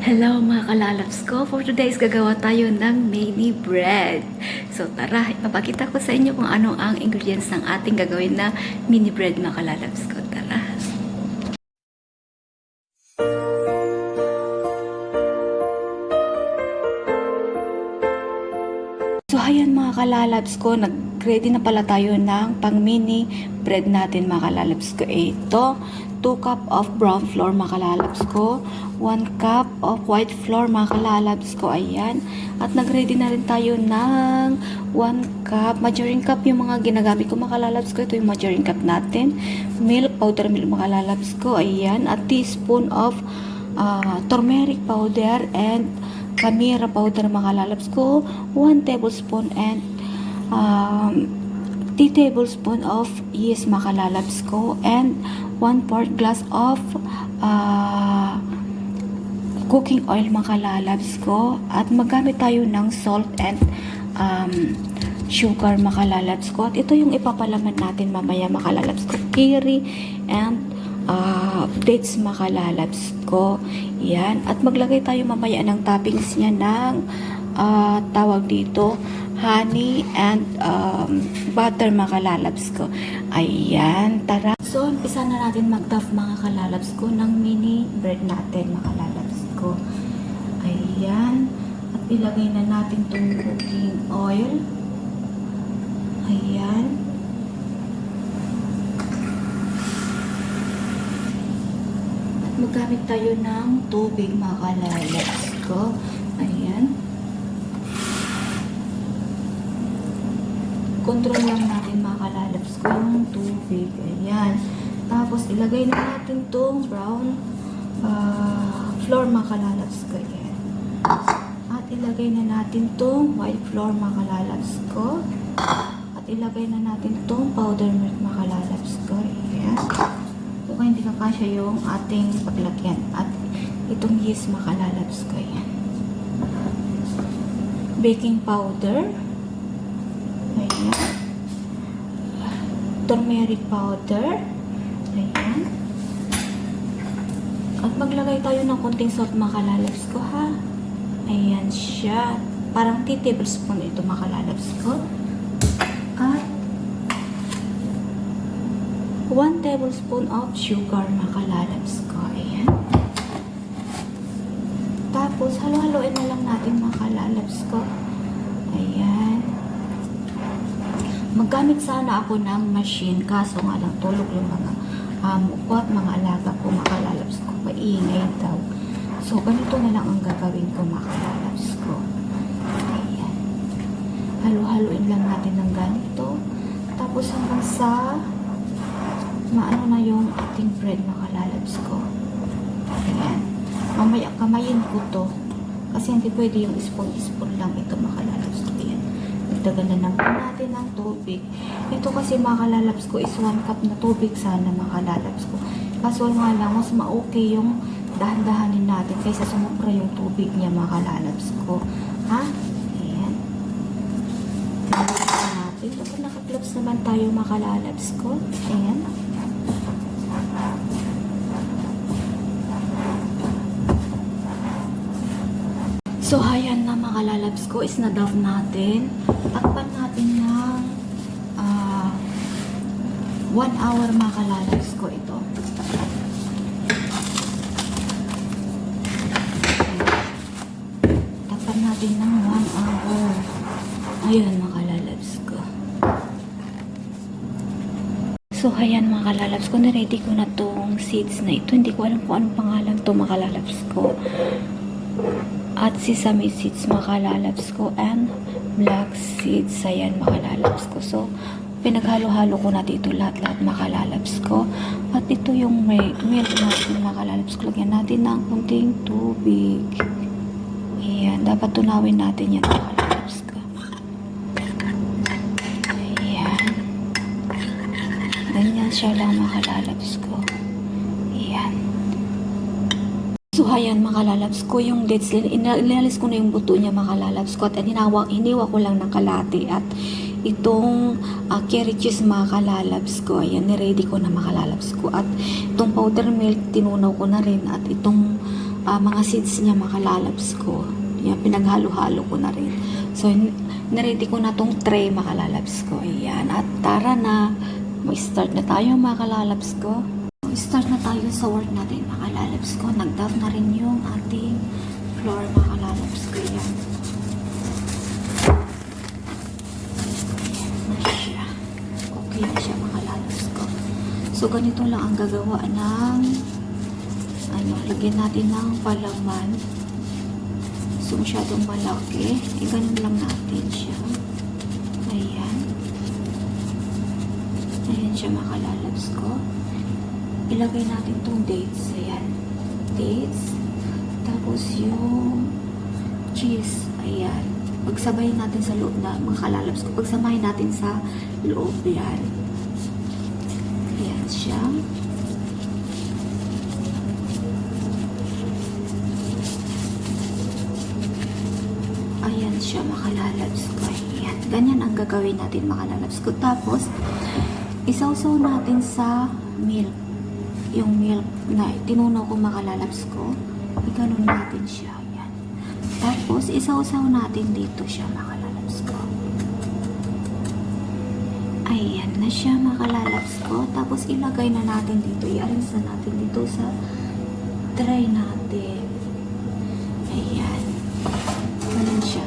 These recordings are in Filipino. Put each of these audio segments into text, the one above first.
Hello mga kalalabs ko. For today's gagawa tayo ng mini bread. So tara, ipapakita ko sa inyo kung ano ang ingredients ng ating gagawin na mini bread mga kalalabs ko. Tara. So ayan mga kalalabs ko, nag-ready na pala tayo ng pang mini bread natin mga kalalabs ko. Ito, 2 cup of brown flour mga kalalabs ko, 1 cup of white flour mga kalalabs ko. Ayan. At nag-ready na rin tayo ng 1 cup, measuring cup yung mga ginagamit ko mga kalalabs ko. Ito yung measuring cup natin. Milk, powder milk mga kalalabs ko. Ayan. A teaspoon of turmeric powder and kamira powder mga lalabs ko, 1 tablespoon and 3 tablespoon of yeast mga lalabs ko, and 1/4 glass of cooking oil mga lalabs ko. At magamit tayo ng salt and sugar mga lalabs ko. At ito yung ipapalaman natin mamaya mga lalabs ko, kiri and dates mga lalabs ko. Yan. At maglagay tayo mamaya ng toppings niya ng tawag dito, honey and butter mga lalabs ko. Ayan. Tara. So, umpisa na natin mag-duff mga kalalabs ko ng mini bread natin mga lalabs ko. Ayan. At ilagay na natin itong cooking oil. Ayan. Magamit tayo ng tubig mga kalalabs ko. Ayan. Control lang natin mga kalalabs ko yung tubig. Ayan. Tapos ilagay na natin itong brown flour mga kalalabs ko. Ayan. At ilagay na natin itong white flour mga kalalabs ko. At ilagay na natin itong powder milk mga kalalabs ko. Ayan. Kung hindi kakasya yung ating paglagyan. At itong yeast makalalabs ko yan. Baking powder. Ayan. Turmeric powder. Ayan. At maglagay tayo ng konting salt makalalabs ko ha. Ayan siya. Parang 3 tablespoon ito makalalabs ko. At 1 tablespoon of sugar mga kalalabs ko. Ayan. Tapos, halo-haloin na lang natin mga kalalabs ko. Ayan. Maggamit sana ako ng machine, kaso nga lang tulog yung mga mukha at mga alaga ko mga kalalabs ko. Maingay daw. So, ganito na lang ang gagawin ko mga kalalabs ko. Ayan. Halo-haloin lang natin ng ganito. Tapos, hanggang sa maano na yung ating bread na kalalabs ko. Ayan. Mamaya kamayin ko to. Kasi hindi pwede yung spoon lang ito makalalabs ko. Ayan. Nagdagan na naman natin ng tubig. Ito kasi makalalabs ko is 1 cup na tubig sana makalalabs ko. Kaso nga lang, mas ma-okay yung dahan-dahanin natin kaysa sumubra yung tubig niya makalalabs ko. Ha? Ayan. Nalagyan natin. Kapag naka-gloves naman tayo makalalabs ko. Ayan. So, ayan na mga lalabs ko, is na-duff natin. Takpan natin ng 1 hour mga kalalabs ko ito. Takpan natin ng 1 hour. Ayan mga kalalabs ko. So, ayan mga kalalabs ko, na-ready ko na tong seeds na ito. Hindi ko alam kung anong pangalan to mga kalalabs ko. At sesame seeds mga kalalabs ko and black seeds. Ayan mga kalalabs ko. So, pinaghalo-halo ko na dito lahat-lahat mga kalalabs ko. At ito yung milk natin mga kalalabs ko. Lagyan natin ng kunting tubig. Ayan. Dapat tunawin natin yan mga kalalabs ko. Ayan. Ganyan siya lang mga kalalabs ko. Ayan. So, ayan mga kalalabs ko, yung dates, inalis ko na yung buto niya mga kalalabs ko, at hiniwa ko lang ng kalate. At itong carrot cheese mga kalalabs ko, ayan, niready ko na mga kalalabs ko. At itong powder milk, tinunaw ko na rin. At itong mga seeds niya makalalabs ko. Yan, pinaghalo-halo ko na rin. So, naready ko na tong tray makalalabs ko. Ayan. At tara na. Mag-start na tayo makalalabs ko. Start na tayo sa work natin makalalabs ko. Nag-dab na rin yung ating floor makalalabs ko. Ayan. Na siya. Okay na siya makalalabs ko. So, ganito lang ang gagawa ng lagyan natin ng palaman. So, masyadong malaki. Ganun lang natin siya. Ayan. Ayan siya makalalabs ko. Ilagay natin tong dates. Ayan. Dates. Tapos yung cheese. Ayan. Pagsabayin natin sa loob na makalalabs ko. Pagsamahin natin sa loob. Ayan. Ayan siya. Ayan siya makalalabs ko. Ayan. Ganyan ang gagawin natin makalalabs ko. Tapos, isawsaw natin sa milk. Yung milk na tinunaw ko makalalabs ko. Iganon natin siya. Ayan. Tapos, isawsaw natin dito siya makalalabs ko. Ayan na siya makalalabs ko. Tapos, ilagay na natin dito. I-arrange na natin dito sa tray natin. Ayan. Ganun siya.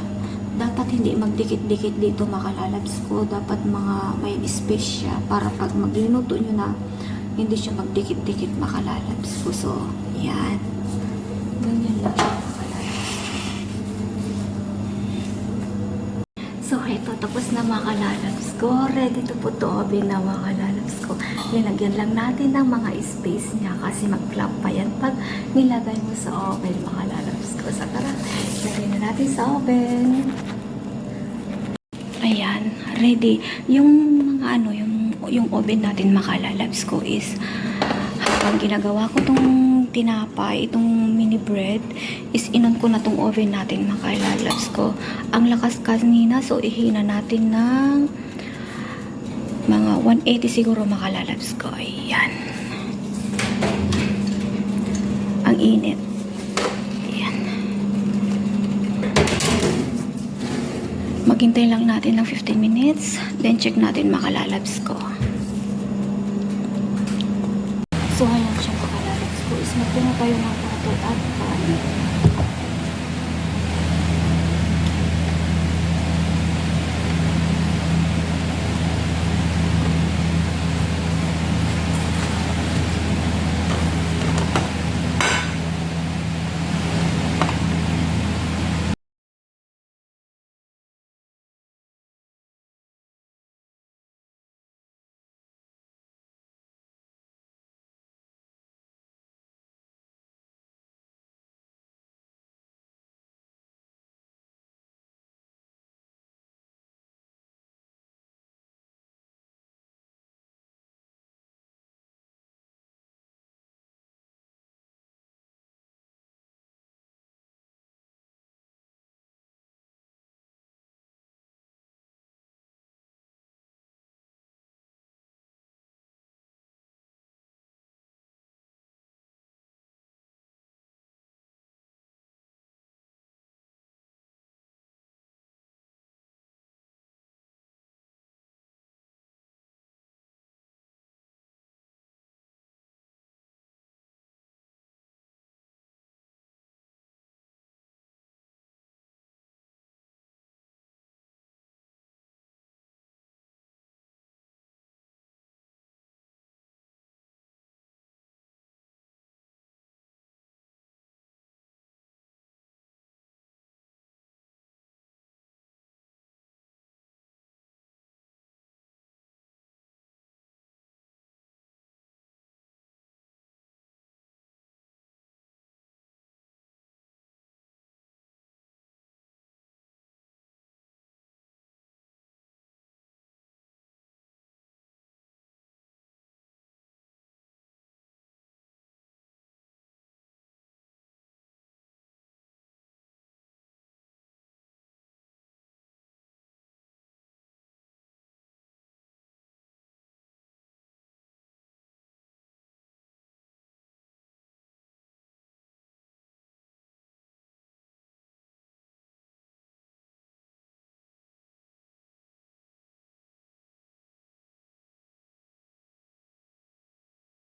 Dapat hindi magdikit-dikit dito makalalabs ko. Dapat mga may space siya para pag maglinuto nyo na hindi siya magdikit-dikit makalalabs ko. So, yan. Ganyan lang siya makalalabs. So, ito. Tapos na makalalabs ko. Ready to put to oven na makalalabs ko. Nilagyan lang natin ng mga space niya kasi mag-flap pa yan pag nilagay mo sa oven makalalabs ko. So, tara. Lagay na natin sa oven. Ayan. Ready. Yung mga yung oven natin makalalabs ko is habang ginagawa ko tong tinapay, itong mini bread is inon ko na tong oven natin makalalabs ko. Ang lakas kanina, so ihina natin ng mga 180 siguro makalalabs ko. Ayan. Ang init. Ayan. Maghintay lang natin ng 15 minutes. Then check natin makalalabs ko. So, ayan siya makalalabs ko. Is magpunta tayo ng